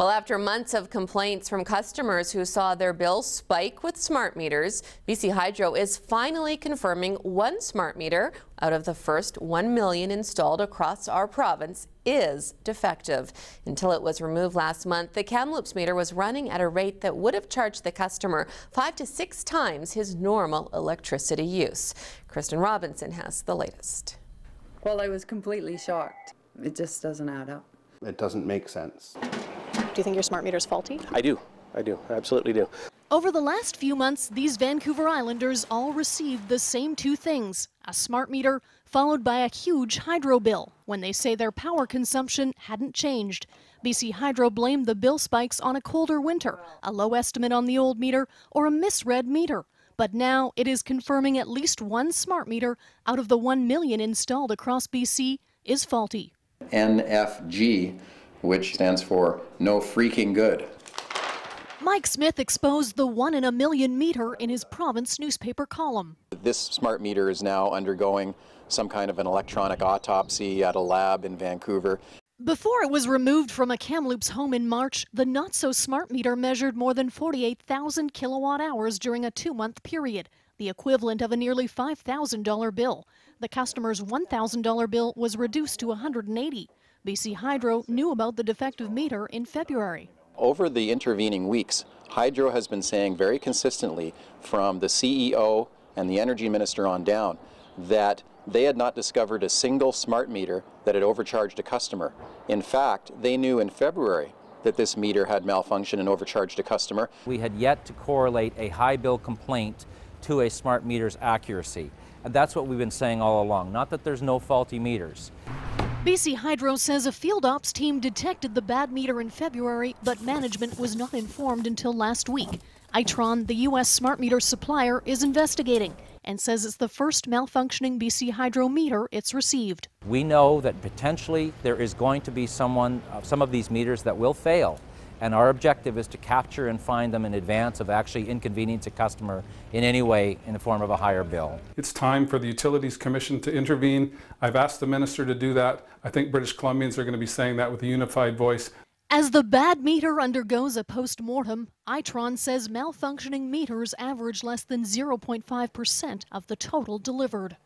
Well, after months of complaints from customers who saw their bills spike with smart meters, BC Hydro is finally confirming one smart meter out of the first 1 million installed across our province is defective. Until it was removed last month, the Kamloops meter was running at a rate that would have charged the customer 5 to 6 times his normal electricity use. Kristen Robinson has the latest. Well, I was completely shocked. It just doesn't add up. It doesn't make sense. Do you think your smart meter is faulty? I do. I absolutely do. Over the last few months, these Vancouver Islanders all received the same two things: a smart meter followed by a huge hydro bill when they say their power consumption hadn't changed. BC Hydro blamed the bill spikes on a colder winter, a low estimate on the old meter, or a misread meter. But now it is confirming at least one smart meter out of the 1 million installed across BC is faulty. NFG, which stands for no freaking good. Mike Smith exposed the 1 in a million meter in his province newspaper column. This smart meter is now undergoing some kind of an electronic autopsy at a lab in Vancouver. Before it was removed from a Kamloops home in March, the not-so-smart meter measured more than 48,000 kilowatt hours during a 2-month period, the equivalent of a nearly $5,000 bill. The customer's $1,000 bill was reduced to $180. BC Hydro knew about the defective meter in February. Over the intervening weeks, Hydro has been saying very consistently from the CEO and the Energy Minister on down that they had not discovered a single smart meter that had overcharged a customer. In fact, they knew in February that this meter had malfunctioned and overcharged a customer. We had yet to correlate a high bill complaint to a smart meter's accuracy. And that's what we've been saying all along, not that there's no faulty meters. BC Hydro says a field ops team detected the bad meter in February, but management was not informed until last week. Itron, the U.S. smart meter supplier, is investigating and says it's the first malfunctioning BC Hydro meter it's received. We know that potentially there is going to be some of these meters that will fail, and our objective is to capture and find them in advance of actually inconveniencing a customer in any way in the form of a higher bill. It's time for the Utilities Commission to intervene. I've asked the minister to do that. I think British Columbians are going to be saying that with a unified voice. As the bad meter undergoes a post-mortem, Itron says malfunctioning meters average less than 0.5% of the total delivered.